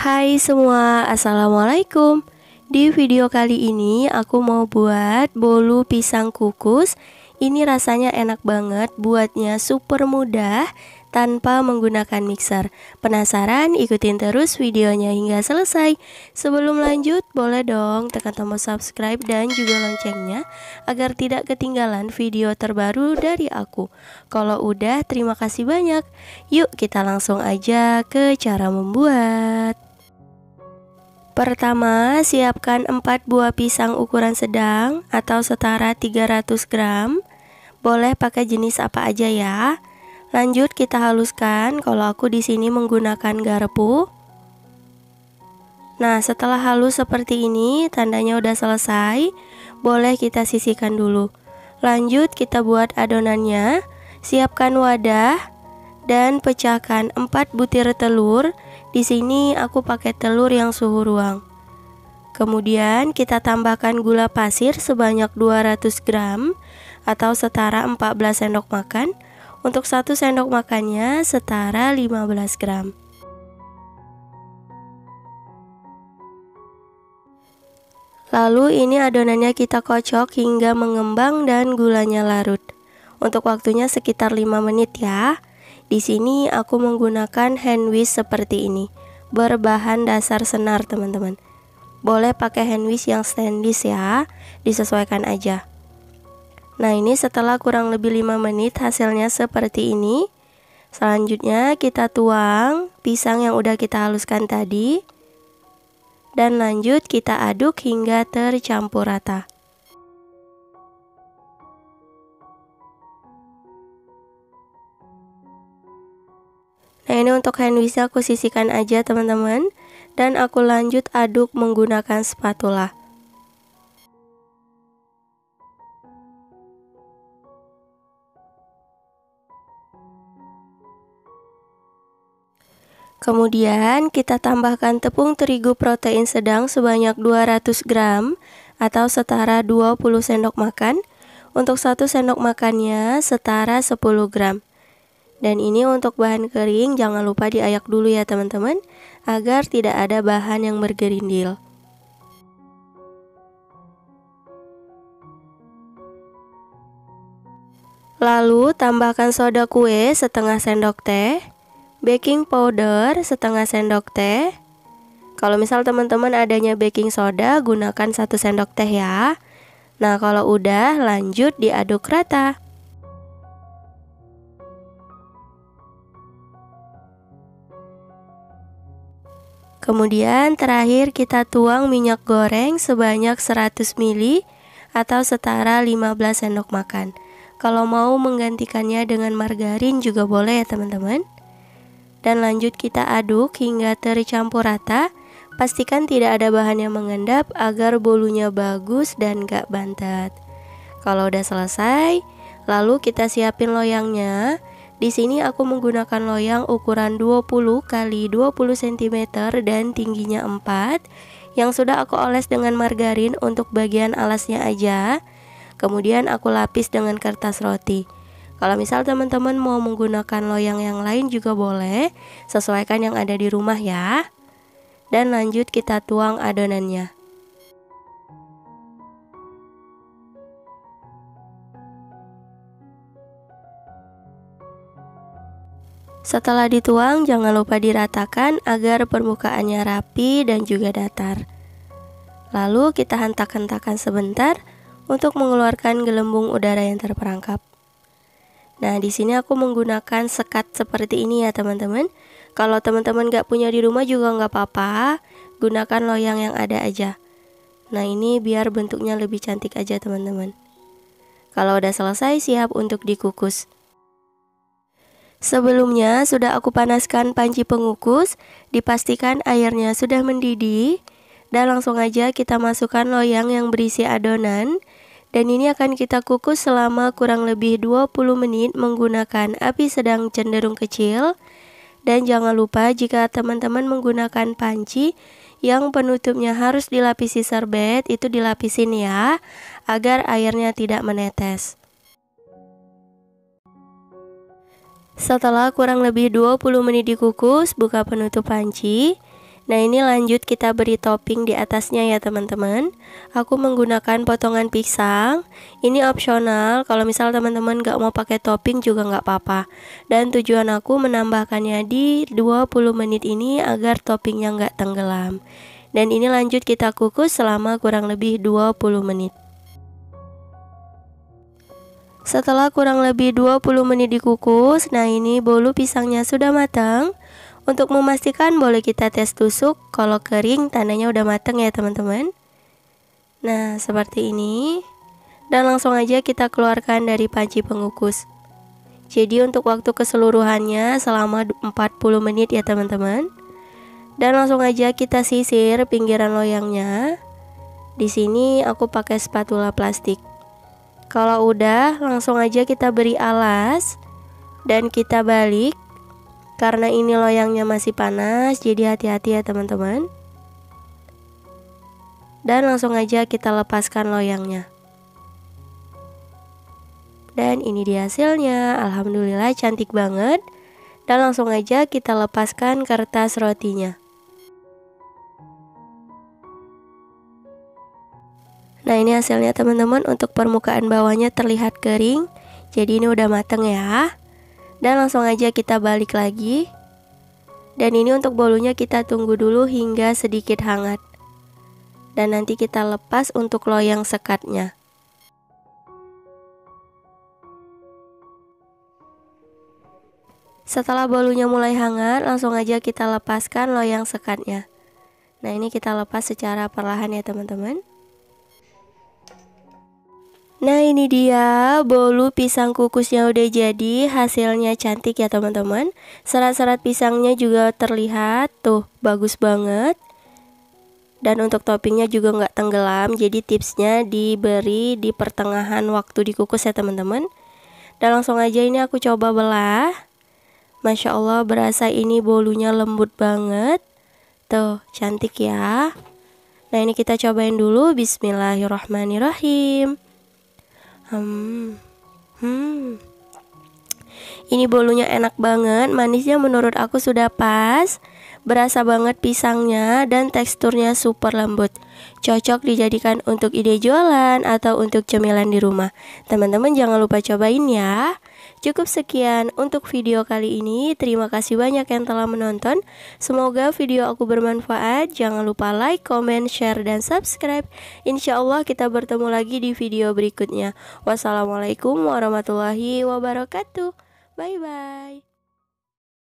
Hai semua, assalamualaikum. Di video kali ini aku mau buat bolu pisang kukus. Ini rasanya enak banget, buatnya super mudah tanpa menggunakan mixer. Penasaran? Ikutin terus videonya hingga selesai. Sebelum lanjut, boleh dong tekan tombol subscribe dan juga loncengnya agar tidak ketinggalan video terbaru dari aku. Kalau udah, terima kasih banyak. Yuk kita langsung aja ke cara membuat. Pertama, siapkan 4 buah pisang ukuran sedang atau setara 300 gram. Boleh pakai jenis apa aja ya. Lanjut kita haluskan, kalau aku di sini menggunakan garpu. Nah, setelah halus seperti ini, tandanya udah selesai. Boleh kita sisihkan dulu. Lanjut kita buat adonannya. Siapkan wadah dan pecahkan 4 butir telur. Di sini aku pakai telur yang suhu ruang. Kemudian kita tambahkan gula pasir sebanyak 200 gram atau setara 14 sendok makan. Untuk 1 sendok makannya setara 15 gram. Lalu ini adonannya kita kocok hingga mengembang dan gulanya larut. Untuk waktunya sekitar 5 menit ya. Di sini aku menggunakan hand whisk seperti ini, berbahan dasar senar teman-teman. Boleh pakai hand whisk yang stainless ya, disesuaikan aja. Nah, ini setelah kurang lebih 5 menit hasilnya seperti ini. Selanjutnya kita tuang pisang yang udah kita haluskan tadi. Dan lanjut kita aduk hingga tercampur rata. Nah, ini untuk hand whisk aku sisihkan aja teman-teman. Dan aku lanjut aduk menggunakan spatula. Kemudian kita tambahkan tepung terigu protein sedang sebanyak 200 gram atau setara 20 sendok makan. Untuk 1 sendok makannya setara 10 gram. Dan ini untuk bahan kering, jangan lupa diayak dulu ya teman-teman, agar tidak ada bahan yang bergerindil. Lalu tambahkan soda kue setengah sendok teh, baking powder setengah sendok teh. Kalau misal teman-teman adanya baking soda, gunakan 1 sendok teh ya. Nah, kalau udah lanjut diaduk rata. Kemudian terakhir kita tuang minyak goreng sebanyak 100 ml atau setara 15 sendok makan. Kalau mau menggantikannya dengan margarin juga boleh ya teman-teman. Dan lanjut kita aduk hingga tercampur rata. Pastikan tidak ada bahan yang mengendap agar bolunya bagus dan gak bantet. Kalau udah selesai, lalu kita siapin loyangnya. Di sini aku menggunakan loyang ukuran 20 x 20 cm dan tingginya 4 yang sudah aku oles dengan margarin untuk bagian alasnya aja. Kemudian aku lapis dengan kertas roti. Kalau misal teman-teman mau menggunakan loyang yang lain juga boleh, sesuaikan yang ada di rumah ya. Dan lanjut kita tuang adonannya. Setelah dituang, jangan lupa diratakan agar permukaannya rapi dan juga datar. Lalu kita hentak-hentakan sebentar untuk mengeluarkan gelembung udara yang terperangkap. Nah, di sini aku menggunakan sekat seperti ini ya teman-teman. Kalau teman-teman gak punya di rumah juga gak apa-apa, gunakan loyang yang ada aja. Nah, ini biar bentuknya lebih cantik aja teman-teman. Kalau udah selesai, siap untuk dikukus. Sebelumnya sudah aku panaskan panci pengukus, dipastikan airnya sudah mendidih, dan langsung aja kita masukkan loyang yang berisi adonan, dan ini akan kita kukus selama kurang lebih 20 menit menggunakan api sedang cenderung kecil. Dan jangan lupa jika teman-teman menggunakan panci yang penutupnya harus dilapisi serbet, itu dilapisin ya, agar airnya tidak menetes. Setelah kurang lebih 20 menit dikukus, buka penutup panci. Nah, ini lanjut kita beri topping di atasnya ya teman-teman. Aku menggunakan potongan pisang. Ini opsional, kalau misal teman-teman gak mau pakai topping juga gak apa-apa. Dan tujuan aku menambahkannya di 20 menit ini agar toppingnya gak tenggelam. Dan ini lanjut kita kukus selama kurang lebih 20 menit. Setelah kurang lebih 20 menit dikukus, nah ini bolu pisangnya sudah matang. Untuk memastikan boleh kita tes tusuk, kalau kering tandanya udah matang ya teman-teman. Nah, seperti ini. Dan langsung aja kita keluarkan dari panci pengukus. Jadi untuk waktu keseluruhannya selama 40 menit ya teman-teman. Dan langsung aja kita sisir pinggiran loyangnya. Di sini aku pakai spatula plastik. Kalau udah, langsung aja kita beri alas dan kita balik. Karena ini loyangnya masih panas, jadi hati-hati ya teman-teman. Dan langsung aja kita lepaskan loyangnya. Dan ini dia hasilnya, alhamdulillah cantik banget. Dan langsung aja kita lepaskan kertas rotinya. Nah, ini hasilnya teman-teman. Untuk permukaan bawahnya terlihat kering. Jadi ini udah mateng ya. Dan langsung aja kita balik lagi. Dan ini untuk bolunya kita tunggu dulu hingga sedikit hangat. Dan nanti kita lepas untuk loyang sekatnya. Setelah bolunya mulai hangat, langsung aja kita lepaskan loyang sekatnya. Nah, ini kita lepas secara perlahan ya teman-teman. Nah, ini dia bolu pisang kukusnya udah jadi. Hasilnya cantik ya teman-teman. Serat-serat pisangnya juga terlihat tuh, bagus banget. Dan untuk toppingnya juga nggak tenggelam. Jadi tipsnya diberi di pertengahan waktu dikukus ya teman-teman. Dan langsung aja ini aku coba belah. Masya Allah, berasa ini bolunya lembut banget. Tuh, cantik ya. Nah, ini kita cobain dulu. Bismillahirrahmanirrahim. Ini bolunya enak banget, manisnya menurut aku sudah pas. Berasa banget pisangnya dan teksturnya super lembut. Cocok dijadikan untuk ide jualan atau untuk cemilan di rumah. Teman-teman jangan lupa cobain ya. Cukup sekian untuk video kali ini. Terima kasih banyak yang telah menonton. Semoga video aku bermanfaat. Jangan lupa like, comment, share, dan subscribe. Insya Allah kita bertemu lagi di video berikutnya. Wassalamualaikum warahmatullahi wabarakatuh. Bye-bye.